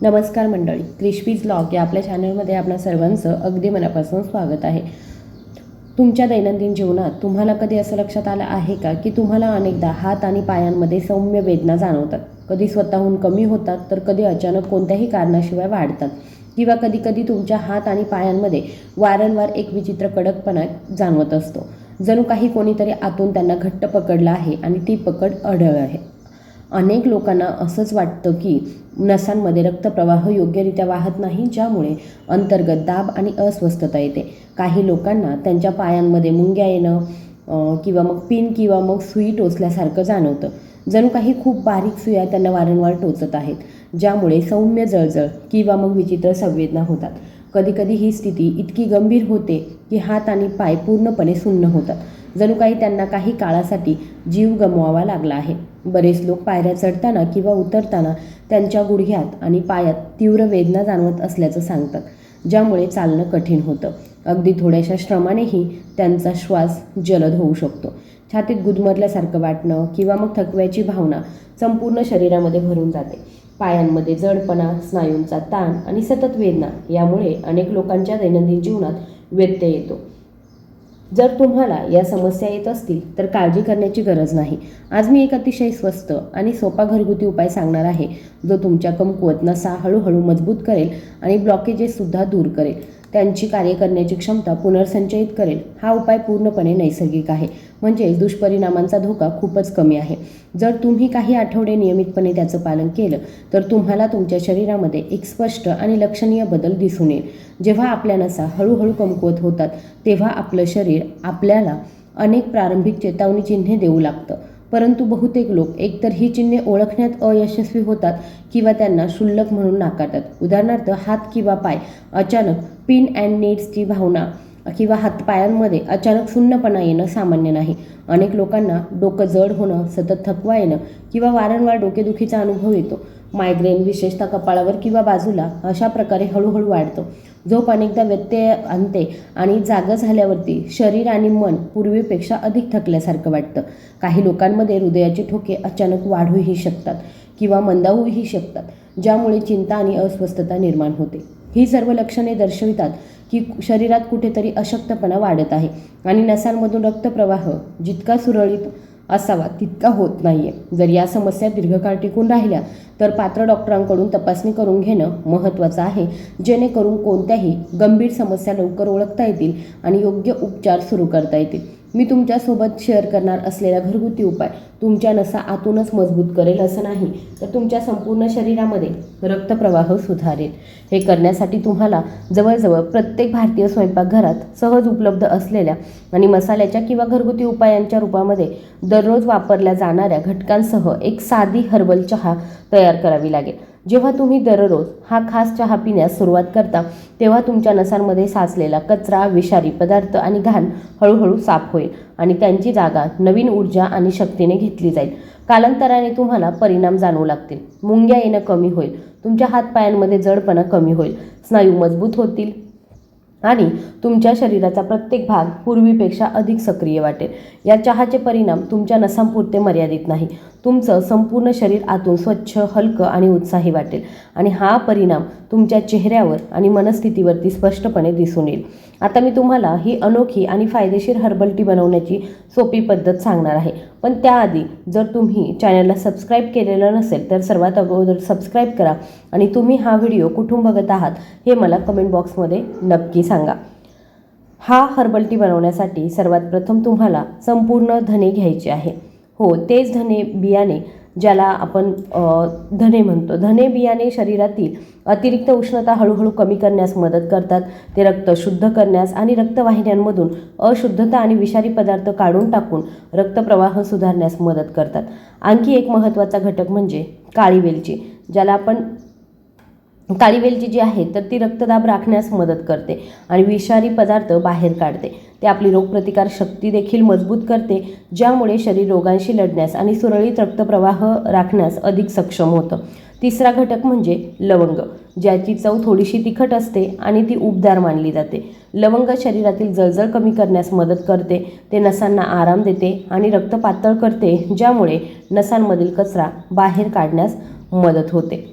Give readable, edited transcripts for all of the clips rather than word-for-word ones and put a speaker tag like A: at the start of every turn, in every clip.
A: नमस्कार मंडळी, crispies vlog या आपल्या चॅनलमध्ये आपल्या सर्वांचं अगदी मनापासून स्वागत आहे. तुमच्या दैनंदिन जीवनात तुम्हाला कधी असं लक्षात आलं आहे का की तुम्हाला अनेकदा हात आणि पायांमध्ये सौम्य वेदना जाणवतात. कधी स्वतःहून कमी होतात तर कधी अचानक कोणत्याही कारणाशिवाय वाढतात किंवा कधी कधी तुमच्या हात आणि पायांमध्ये वारंवार एक विचित्र कडकपणा जाणवत असतो. जणू काही कोणीतरी आतून त्यांना घट्ट पकडलं आहे आणि ती पकड अढळ आहे. अनेक लोकांना असंच वाटतं की नसांमध्ये रक्तप्रवाह योग्यरित्या वाहत नाही, ज्यामुळे अंतर्गत दाब आणि अस्वस्थता येते. काही लोकांना त्यांच्या पायांमध्ये मुंग्या येणं किंवा मग पिन किंवा मग सुई टोचल्यासारखं जाणवतं. जणू काही खूप बारीक सुया त्यांना वारंवार टोचत आहेत, ज्यामुळे सौम्य जळजळ किंवा मग विचित्र संवेदना होतात. कधीकधी ही स्थिती इतकी गंभीर होते की हात आणि पाय पूर्णपणे सुन्न होतात, जणू काही त्यांना काही काळासाठी जीव गमवावा लागला आहे. बरेच लोक पायऱ्या चढताना किंवा उतरताना त्यांच्या गुडघ्यात आणि पायात तीव्र वेदना जाणवत असल्याचं सांगतात, ज्यामुळे चालणं कठीण होतं. अगदी थोड्याशा श्रमानेही त्यांचा श्वास जलद होऊ शकतो. छातीत गुदमरल्यासारखं वाटणं किंवा मग थकव्याची भावना संपूर्ण शरीरामध्ये भरून जाते. पायांमध्ये जडपणा, स्नायूंचा ताण आणि सतत वेदना यामुळे अनेक लोकांच्या दैनंदिन जीवनात व्यत्यय येतो. जर तुम्हाला या समस्या येत असतील तर काळजी करण्याची गरज नाही. आज मी एक अतिशय स्वस्त आणि सोपा घरगुती उपाय सांगणार आहे, जो तुमच्या कमकुवत नसा हळूहळू मजबूत करेल आणि ब्लॉकेजेससुद्धा दूर करेल. त्यांची कार्य करण्याची क्षमता पुनर्संचयित करेल. हा उपाय पूर्णपणे नैसर्गिक आहे, म्हणजेच दुष्परिणामांचा धोका खूपच कमी आहे. जर तुम्ही काही आठवडे नियमितपणे त्याचं पालन केलं तर तुम्हाला तुमच्या शरीरामध्ये एक स्पष्ट आणि लक्षणीय बदल दिसून येईल. जेव्हा आपल्या नसा हळूहळू कमकुवत होतात तेव्हा आपलं शरीर आपल्याला अनेक प्रारंभिक चेतावणी चिन्हे देऊ लागतं, परंतु बहुतेक लोक एकतर ही चिन्हे ओळखण्यात अयशस्वी होतात किंवा त्यांना क्षुल्लक म्हणून नाकारतात. उदाहरणार्थ, हात किंवा पाय अचानक पिन अँड नीड्सची भावना किंवा हातपायांमध्ये अचानक सुन्नपणा येणं सामान्य नाही. अनेक लोकांना डोकं जड होणं, सतत थकवा येणं किंवा वारंवार डोकेदुखीचा अनुभव येतो. मायग्रेन विशेषतः कपाळावर किंवा बाजूला अशा प्रकारे हळूहळू वाढतो. झोप अनेकदा व्यत्यय आणते आणि जागं झाल्यावरती शरीर आणि मन पूर्वीपेक्षा अधिक थकल्यासारखं वाटतं. काही लोकांमध्ये हृदयाचे ठोके अचानक वाढूही शकतात किंवा मंदावूही शकतात, ज्यामुळे चिंता आणि अस्वस्थता निर्माण होते. ही सर्व लक्षणे दर्शवितात की शरीरात कुठेतरी अशक्तपणा वाढत आहे आणि नसांमधून रक्तप्रवाह जितका सुरळीत असावा तितका होत नाहीये. जर या समस्या दीर्घकाळ टिकून राहिल्या तर पात्र डॉक्टरांकडून तपासणी करून घेणं महत्त्वाचं आहे, जेणेकरून कोणत्याही गंभीर समस्या लवकर ओळखता येतील आणि योग्य उपचार सुरू करता येतील. मी तुमच्यासोबत शेअर करणार असलेला घरगुती उपाय तुमच्या नसा आतूनच मजबूत करेल असं नाही, तर तुमच्या संपूर्ण शरीरामध्ये रक्तप्रवाह सुधारेल. हे करण्यासाठी तुम्हाला जवळजवळ प्रत्येक भारतीय स्वयंपाकघरात सहज उपलब्ध असलेल्या आणि मसाल्याच्या किंवा घरगुती उपायांच्या रूपामध्ये दररोज वापरल्या जाणाऱ्या घटकांसह एक साधी हर्बल चहा तयार करावी लागेल. जेव्हा तुम्ही दररोज हा खास चहा पिण्यास सुरुवात करता तेव्हा तुमच्या नसांमध्ये साचलेला कचरा, विषारी पदार्थ आणि घाण हळूहळू साफ होईल आणि त्यांची जागा नवीन ऊर्जा आणि शक्तीने घेतली जाईल. कालांतराने तुम्हाला परिणाम जाणवू लागतील. मुंग्या येणं कमी होईल, तुमच्या हातपायांमध्ये जडपणा कमी होईल, स्नायू मजबूत होतील आणि तुमच्या शरीराचा प्रत्येक भाग पूर्वीपेक्षा अधिक सक्रिय वाटेल. या चहाचे परिणाम तुमच्या नसांपुरते मर्यादित नाही, तुमचं संपूर्ण शरीर आतून स्वच्छ, हलकं आणि उत्साही वाटेल आणि हा परिणाम तुमच्या चेहऱ्यावर आणि मनस्थितीवरती स्पष्टपणे दिसून येईल. आता मी तुम्हाला ही अनोखी आणि फायदेशीर हर्बल टी बनवण्याची सोपी पद्धत सांगणार आहे, पण त्याआधी जर तुम्ही चॅनलला सबस्क्राईब केलेलं नसेल तर सर्वात अगोदर सबस्क्राईब करा आणि तुम्ही हा व्हिडिओ कुठून बघत आहात हे मला कमेंट बॉक्समध्ये नक्की सांगा. हा हर्बल टी बनवण्यासाठी सर्वात प्रथम तुम्हाला संपूर्ण धने घ्यायचे आहे. हो, तेच धने बियाणे ज्याला आपण धने म्हणतो. धने बियाणे शरीरातील अतिरिक्त उष्णता हळूहळू कमी करण्यास मदत करतात. ते रक्त शुद्ध करण्यास आणि रक्तवाहिन्यांमधून अशुद्धता आणि विषारी पदार्थ काढून टाकून रक्तप्रवाह सुधारण्यास मदत करतात. आणखी एक महत्त्वाचा घटक म्हणजे काळी वेलची, ज्याला आपण काळी वेलची जी आहे तर ती रक्तदाब राखण्यास मदत करते आणि विषारी पदार्थ बाहेर काढते. ते आपली रोगप्रतिकार शक्ती देखील मजबूत करते, ज्यामुळे शरीर रोगांशी लढण्यास आणि सुरळीत रक्तप्रवाह राखण्यास अधिक सक्षम होतं. तिसरा घटक म्हणजे लवंग, ज्याची चव थोडीशी तिखट असते आणि ती उबदार मानली जाते. लवंग शरीरातील जळजळ कमी करण्यास मदत करते. ते नसांना आराम देते आणि रक्त पातळ करते, ज्यामुळे नसांमधील कचरा बाहेर काढण्यास मदत होते.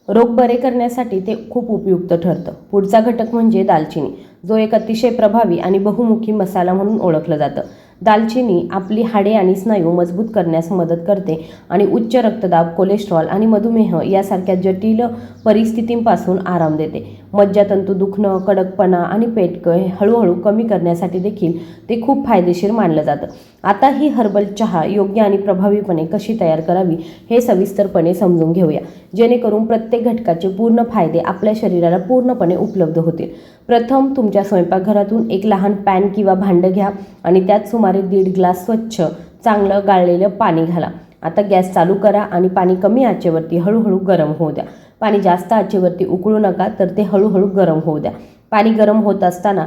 A: रोग बरे करण्यासाठी ते खूप उपयुक्त ठरतं. पुढचा घटक म्हणजे दालचिनी, जो एक अतिशय प्रभावी आणि बहुमुखी मसाला म्हणून ओळखलं जातं. दालचिनी आपली हाडे आणि स्नायू मजबूत करण्यास मदत करते आणि उच्च रक्तदाब, कोलेस्ट्रॉल आणि मधुमेह यासारख्या जटिल परिस्थितींपासून आराम देते. मज्जातंतू दुखणं, कडकपणा आणि पेटकं हळूहळू कमी करण्यासाठी देखील ते खूप फायदेशीर मानलं जातं. आता ही हर्बल चहा योग्य आणि प्रभावीपणे कशी तयार करावी हे सविस्तरपणे समजून घेऊया, जेणेकरून प्रत्येक घटकाचे पूर्ण फायदे आपल्या शरीराला पूर्णपणे उपलब्ध होतील. प्रथम तुमच्या स्वयंपाकघरातून एक लहान पॅन किंवा भांडं घ्या आणि त्यात सुमारे 1.5 ग्लास स्वच्छ चांगलं गाळलेलं पाणी घाला. आता गॅस चालू करा आणि पाणी कमी आचेवरती हळूहळू गरम होऊ द्या. पाणी जास्त आचेवरती उकळू नका, तर ते हळूहळू गरम होऊ द्या. पाणी गरम होत असताना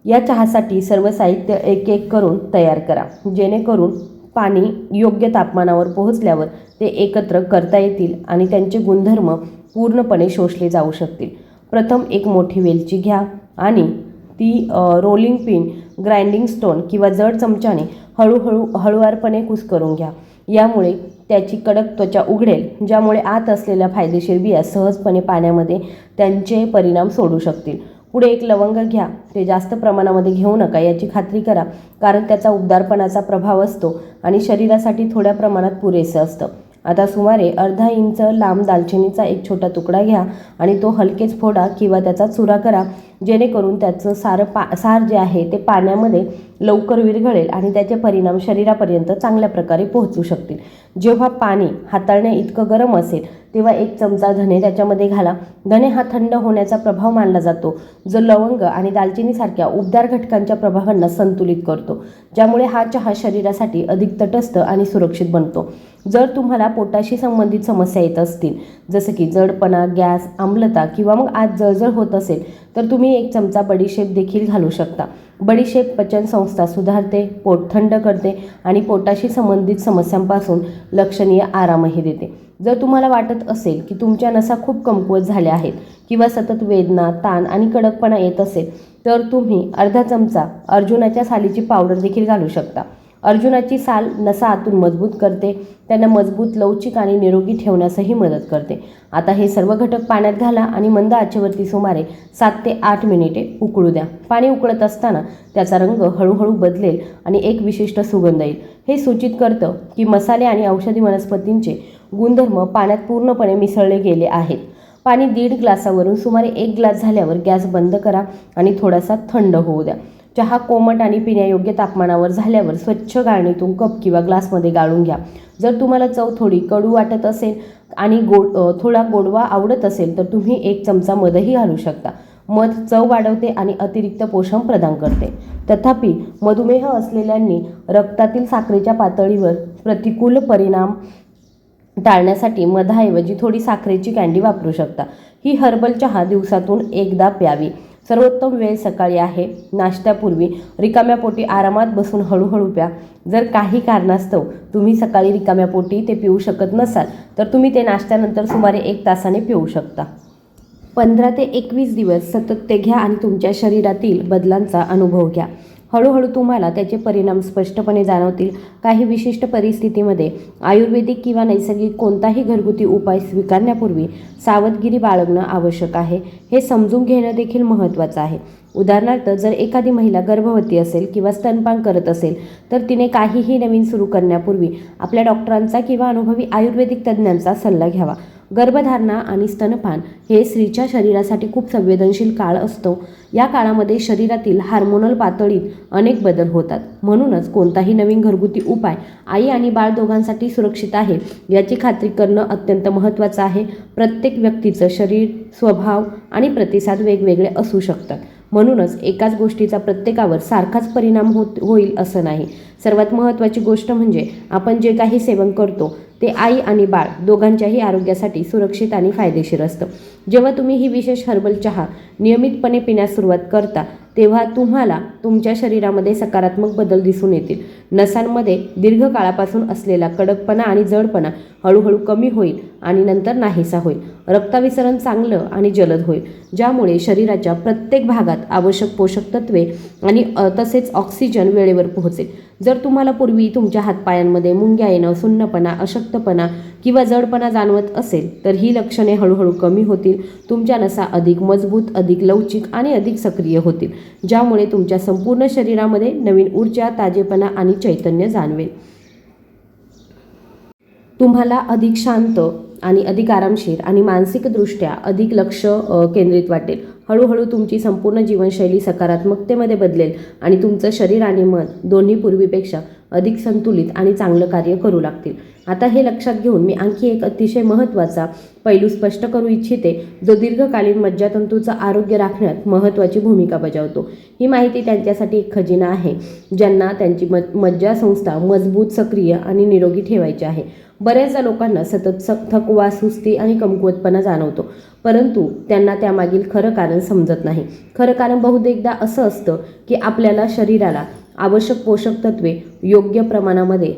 A: या चहासाठी सर्व साहित्य एक एक करून तयार करा, जेणेकरून पाणी योग्य तापमानावर पोहोचल्यावर ते एकत्र करता येतील आणि त्यांचे गुणधर्म पूर्णपणे शोषले जाऊ शकतील. प्रथम एक मोठी वेलची घ्या आणि ती रोलिंग पिन, ग्राइंडिंग स्टोन किंवा जड चमच्याने हळूवारपणे कुस्करून घ्या. यामुळे त्याची कडक त्वचा उघडेल, ज्यामुळे आत असलेल्या फायदेशीर बिया सहजपणे पाण्यामध्ये त्यांचे परिणाम सोडू शकतील. पुढे एक लवंग घ्या. ते जास्त प्रमाणामध्ये घेऊ नका याची खात्री करा, कारण त्याचा उबदारपणाचा प्रभाव असतो आणि शरीरासाठी थोड्या प्रमाणात पुरेसं असतं. आता सुमारे अर्धा इंच लांब दालचिनीचा एक छोटा तुकडा घ्या आणि तो हलकेच फोडा किंवा त्याचा चुरा करा, जेणेकरून त्याचं सार जे आहे ते पाण्यामध्ये लवकर विरघळेल आणि त्याचे परिणाम शरीरापर्यंत चांगल्या प्रकारे पोहोचू शकतील. जेव्हा पाणी हाताळण्या इतकं गरम असेल तेव्हा एक चमचा धणे त्याच्यामध्ये घाला. धणे हा थंड होण्याचा प्रभाव मानला जातो, जो लवंग आणि दालचिनीसारख्या उबदार घटकांच्या प्रभावांना संतुलित करतो, ज्यामुळे हा चहा शरीरासाठी अधिक तटस्थ आणि सुरक्षित बनतो. जर तुम्हाला पोटाशी संबंधित समस्या येत असतील, जसं की जडपणा, गॅस, आम्लता किंवा मग आत जळजळ होत असेल, तर तुम्ही एक चमचा बडीशेप देखील घालू शकता. बडीशेप पचनसंस्था सुधारते, पोट थंड करते आणि पोटाशी संबंधित समस्यांपासून लक्षणीय आरामही देते. जर तुम्हाला वाटत असेल की तुमच्या नसा खूप कमकुवत झाल्या आहेत किंवा सतत वेदना, ताण आणि कडकपणा येत असेल, तर तुम्ही अर्धा चमचा अर्जुनाच्या सालीची पावडर देखील घालू शकता. अर्जुनाची साल नसा आतून मजबूत करते, त्यांना मजबूत, लवचिक आणि निरोगी ठेवण्यासही मदत करते. आता हे सर्व घटक पाण्यात घाला आणि मंद आचेवरती सुमारे 7 ते 8 मिनिटे उकळू द्या. पाणी उकळत असताना त्याचा रंग हळूहळू बदलेल आणि एक विशिष्ट सुगंध येईल. हे सूचित करतं की मसाले आणि औषधी वनस्पतींचे गुणधर्म पाण्यात पूर्णपणे मिसळले गेले आहेत. पाणी 1.5 ग्लासावरून सुमारे 1 ग्लास झाल्यावर गॅस बंद करा आणि थोडासा थंड होऊ द्या. चहा कोमट आणि पिण्यायोग्य तापमानावर झाल्यावर स्वच्छ गाळणीतून कप किंवा ग्लासमध्ये गाळून घ्या. जर तुम्हाला चव थोडी कडू वाटत असेल आणि थोडा गोडवा आवडत असेल, तर तुम्ही 1 चमचा मधही घालू शकता. मध चव वाढवते आणि अतिरिक्त पोषण प्रदान करते. तथापि मधुमेह असलेल्यांनी रक्तातील साखरेच्या पातळीवर प्रतिकूल परिणाम टाळण्यासाठी मधाऐवजी थोडी साखरेची कँडी वापरू शकता. ही हर्बल चहा दिवसातून एकदा प्यावी. सर्वोत्तम वेळ सकाळी आहे. नाश्त्यापूर्वी रिकाम्या पोटी आरामात बसून हळूहळू प्या. जर काही कारणास्तव तुम्ही सकाळी रिकाम्या पोटी ते पिऊ शकत नसाल, तर तुम्ही ते नाश्त्यानंतर सुमारे 1 तासाने पिऊ शकता. 15 ते 21 दिवस सतत ते घ्या आणि तुमच्या शरीरातील बदलांचा अनुभव घ्या. हळूहळू तुम्हाला त्याचे परिणाम स्पष्टपणे जाणवतील. काही विशिष्ट परिस्थितीमध्ये आयुर्वेदिक किंवा नैसर्गिक कोणताही घरगुती उपाय स्वीकारण्यापूर्वी सावधगिरी बाळगणं आवश्यक आहे. हे समजून घेणं देखील महत्त्वाचं आहे. उदाहरणार्थ, जर एखादी महिला गर्भवती असेल किंवा स्तनपान करत असेल, तर तिने काहीही नवीन सुरू करण्यापूर्वी आपल्या डॉक्टरांचा किंवा अनुभवी आयुर्वेदिक तज्ज्ञांचा सल्ला घ्यावा. गर्भधारणा आणि स्तनपान हे स्त्रीच्या शरीरासाठी खूप संवेदनशील काळ असतो. या काळामध्ये शरीरातील हार्मोनल पातळीत अनेक बदल होतात. म्हणूनच कोणताही नवीन घरगुती उपाय आई आणि बाळ दोघांसाठी सुरक्षित आहे याची खात्री करणं अत्यंत महत्त्वाचं आहे. प्रत्येक व्यक्तीचं शरीर, स्वभाव आणि प्रतिसाद वेगवेगळे असू शकतात. म्हणूनच एकाच गोष्टीचा प्रत्येकावर सारखाच परिणाम होईल असं नाही. सर्वात महत्त्वाची गोष्ट म्हणजे आपण जे काही सेवन करतो ते आई आणि बाळ दोघांच्याही आरोग्यासाठी सुरक्षित आणि फायदेशीर असतं. जेव्हा तुम्ही ही विशेष हर्बल चहा नियमितपणे पिण्यास सुरुवात करता, तेव्हा तुम्हाला तुमच्या शरीरामध्ये सकारात्मक बदल दिसून येतील. नसांमध्ये दीर्घकाळापासून असलेला कडकपणा आणि जडपणा हळूहळू कमी होईल आणि नंतर नाहीसा होईल. रक्ताभिसरण चांगलं आणि जलद होईल, ज्यामुळे शरीराच्या प्रत्येक भागात आवश्यक पोषक तत्वे आणि तसेच ऑक्सिजन वेळेवर पोहोचेल. जर तुम्हाला पूर्वी तुमच्या हातपायांमध्ये मुंग्या येणं, सुन्नपणा, अशक्तपणा किंवा जडपणा जाणवत असेल तर ही लक्षणे हळूहळू कमी होतील. तुमच्या नसा अधिक मजबूत, अधिक लवचिक आणि अधिक सक्रिय होतील, ज्यामुळे तुमच्या संपूर्ण शरीरामध्ये नवीन ऊर्जा, ताजेपणा आणि चैतन्य जाणवेल. तुम्हाला अधिक शांत आणि अधिक आरामशीर आणि मानसिकदृष्ट्या अधिक लक्ष केंद्रित वाटेल. हळूहळू तुमची संपूर्ण जीवनशैली सकारात्मकतेमध्ये बदलेल आणि तुमचं शरीर आणि मन दोन्ही पूर्वीपेक्षा अधिक संतुलित आणि चांगलं कार्य करू लागतील. आता हे लक्षात घेऊन मी आणखी एक अतिशय महत्त्वाचा पैलू स्पष्ट करू इच्छिते, जो दीर्घकालीन मज्जातंतूचं आरोग्य राखण्यात महत्त्वाची भूमिका बजावतो. ही माहिती त्यांच्यासाठी एक खजिना आहे ज्यांना त्यांची मज्जासंस्था मजबूत, सक्रिय आणि निरोगी ठेवायची आहे. बऱ्याचदा लोकांना सतत थकवा, सुस्ती आणि कमकुवतपणा जाणवतो, परंतु त्यांना त्यामागील खरं कारण समजत नाही. खरं कारण बहुतेकदा असं असतं की आपल्याला शरीराला आवश्यक पोषक तत्वे योग्य प्रमाणामध्ये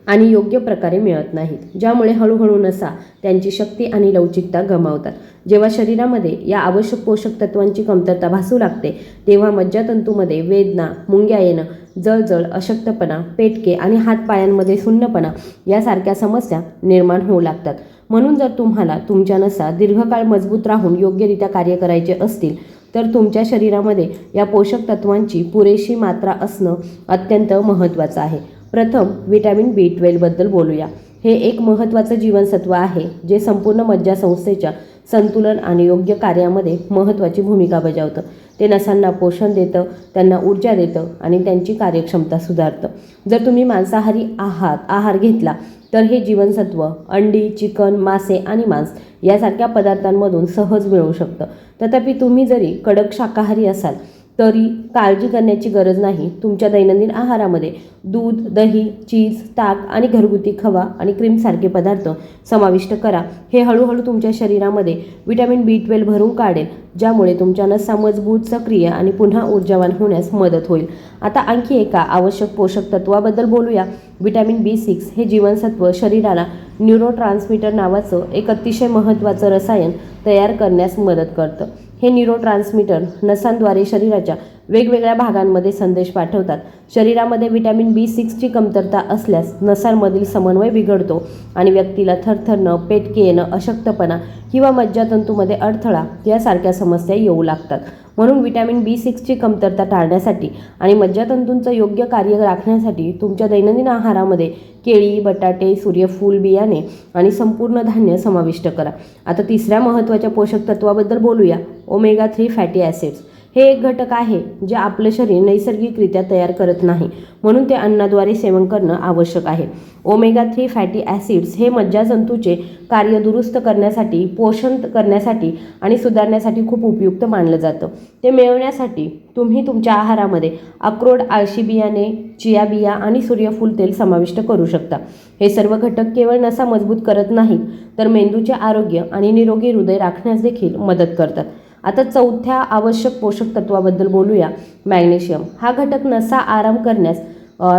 A: आणि योग्य प्रकारे मिळत नाहीत, ज्यामुळे हळूहळू नसा त्यांची शक्ती आणि लवचिकता गमावतात. जेव्हा शरीरामध्ये या आवश्यक पोषक तत्वांची कमतरता भासू लागते तेव्हा मज्जातंतूमध्ये वेदना, मुंग्या येणं, जळजळ, अशक्तपणा, पेटके आणि हातपायांमध्ये सुन्नपणा यासारख्या समस्या निर्माण होऊ लागतात. म्हणून जर तुम्हाला तुमच्या नसा दीर्घकाळ मजबूत राहून योग्यरित्या कार्य करायचे असतील तर तुमच्या शरीरामध्ये या पोषक तत्वांची पुरेशी मात्रा असणं अत्यंत महत्त्वाचं आहे. प्रथम व्हिटॅमिन B12 बद्दल बोलूया. हे एक महत्त्वाचं जीवनसत्व आहे जे संपूर्ण मज्जासंस्थेच्या संतुलन आणि योग्य कार्यामध्ये महत्त्वाची भूमिका बजावतं. ते नसांना पोषण देतं, त्यांना ऊर्जा देतं आणि त्यांची कार्यक्षमता सुधारतं. जर तुम्ही मांसाहारी आहार घेतला तर हे जीवनसत्व अंडी, चिकन, मासे आणि मांस यासारख्या पदार्थांमधून सहज मिळू शकतं. तथापि तुम्ही जरी कडक शाकाहारी असाल तरी काळजी करण्याची गरज नाही. तुमच्या दैनंदिन आहारामध्ये दूध, दही, चीज, ताक आणि घरगुती खवा आणि क्रीमसारखे पदार्थ समाविष्ट करा. हे हळूहळू तुमच्या शरीरामध्ये व्हिटॅमिन B12 भरून काढेल, ज्यामुळे तुमच्या नसा मजबूत, सक्रिय आणि पुन्हा ऊर्जावान होण्यास मदत होईल. आता आणखी एका आवश्यक पोषक तत्वाबद्दल बोलूया. व्हिटॅमिन B6 हे जीवनसत्व शरीराला न्यूरोट्रान्समीटर नावाचं एक अतिशय महत्त्वाचं रसायन तयार करण्यास मदत करतं. हे न्यूरोट्रान्समीटर नसांद्वारे शरीराच्या वेगवेगळ्या भागांमध्ये संदेश पाठवतात. शरीरामध्ये व्हिटॅमिन B6ची कमतरता असल्यास नसांमधील समन्वय बिघडतो आणि व्यक्तीला थरथरणं, पेटके येणं, अशक्तपणा किंवा मज्जातंतूमध्ये अडथळा यासारख्या समस्या येऊ लागतात. म्हणून व्हिटॅमिन B6ची कमतरता टाळण्यासाठी आणि मज्जातंतूंचं योग्य कार्य राखण्यासाठी तुमच्या दैनंदिन आहारामध्ये केळी, बटाटे, सूर्यफूल बियाणे आणि संपूर्ण धान्य समाविष्ट करा. आता तिसऱ्या महत्त्वाच्या पोषक तत्वाबद्दल बोलूया. ओमेगा-3 फॅटी ॲसिड्स हे एक घटक आहे जे आपलं शरीर नैसर्गिकरित्या तयार करत नाही, म्हणून ते अन्नाद्वारे सेवन करणं आवश्यक आहे. ओमेगा-3 फॅटी ॲसिड्स हे मज्जातंतूचे कार्य दुरुस्त करण्यासाठी, पोषण करण्यासाठी आणि सुधारण्यासाठी खूप उपयुक्त मानलं जातं. ते मिळवण्यासाठी तुम्ही तुमच्या आहारामध्ये अक्रोड, आळशी बियाणे, चिया बिया आणि सूर्यफूल तेल समाविष्ट करू शकता. हे सर्व घटक केवळ नसा मजबूत करत नाहीत तर मेंदूचे आरोग्य आणि निरोगी हृदय राखण्यास देखील मदत करतात. आता चौथ्या आवश्यक पोषक तत्वाबद्दल बोलूया. मॅग्नेशियम हा घटक नसा आराम करण्यास,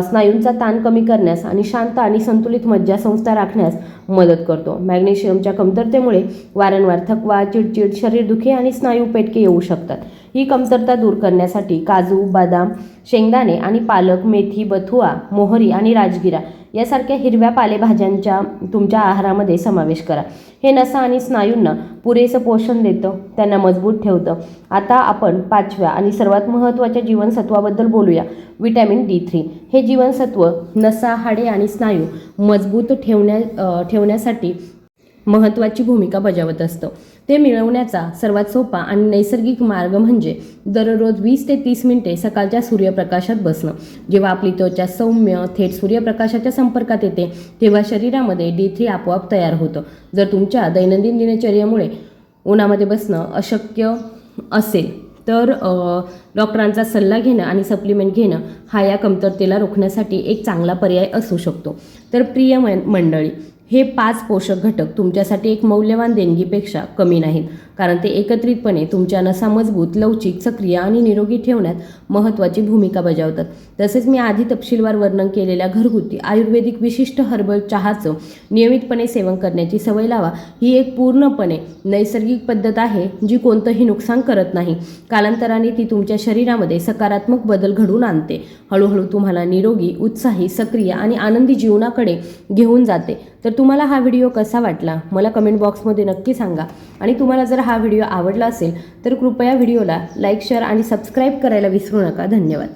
A: स्नायूंचा ताण कमी करण्यास आणि शांत आणि संतुलित मज्जासंस्था राखण्यास मदत करतो. मॅग्नेशियमच्या कमतरतेमुळे वारंवार थकवा, चिडचिड, शरीरदुखी आणि स्नायू पेटके येऊ शकतात. ही कमतरता दूर करण्यासाठी काजू, बदाम, शेंगदाणे आणि पालक, मेथी, बथुआ, मोहरी आणि राजगिरा यासारख्या हिरव्या पालेभाज्यांच्या तुमच्या आहारामध्ये समावेश करा. हे नसा आणि स्नायूंना पुरेसं पोषण देतं, त्यांना मजबूत ठेवतं. आता आपण पाचव्या आणि सर्वात महत्त्वाच्या जीवनसत्वाबद्दल बोलूया. व्हिटॅमिन D3 हे जीवनसत्व नसा, हाडे आणि स्नायू मजबूत ठेवण्यासाठी महत्त्वाची भूमिका बजावत असतं. ते मिळवण्याचा सर्वात सोपा आणि नैसर्गिक मार्ग म्हणजे दररोज 20 ते 30 मिनिटे सकाळच्या सूर्यप्रकाशात बसणं. जेव्हा आपली त्वचा सौम्य, थेट सूर्यप्रकाशाच्या संपर्कात येते तेव्हा शरीरामध्ये D3 आपोआप तयार होतं. जर तुमच्या दैनंदिन दिनचर्येमुळे उन्हामध्ये बसणं अशक्य असेल तर डॉक्टरांचा सल्ला घेणं आणि सप्लिमेंट घेणं हा या कमतरतेला रोखण्यासाठी एक चांगला पर्याय असू शकतो. तर प्रिय मंडळी, हे 5 पोषक घटक तुमच्यासाठी एक मौल्यवान देणगीपेक्षा कमी नाहीत, कारण ते एकत्रितपणे तुमच्या नसा मजबूत, लवचिक, सक्रिय आणि निरोगी ठेवण्यात महत्त्वाची भूमिका बजावतात. तसेच मी आधी तपशीलवार वर्णन केलेल्या घरगुती आयुर्वेदिक विशिष्ट हर्बल चहाचं नियमितपणे सेवन करण्याची सवय लावा. ही एक पूर्णपणे नैसर्गिक पद्धत आहे जी कोणतंही नुकसान करत नाही. कालांतराने ती तुमच्या शरीरामध्ये सकारात्मक बदल घडवून आणते. हळूहळू तुम्हाला निरोगी, उत्साही, सक्रिय आणि आनंदी जीवनाकडे घेऊन जाते. तर तुम्हाला हा व्हिडिओ कसा वाटला मला कमेंट बॉक्समध्ये नक्की सांगा. आणि तुम्हाला जर हा व्हिडिओ आवडला असेल तर कृपया व्हिडिओला लाईक, शेअर आणि सबस्क्राईब करायला विसरू नका. धन्यवाद.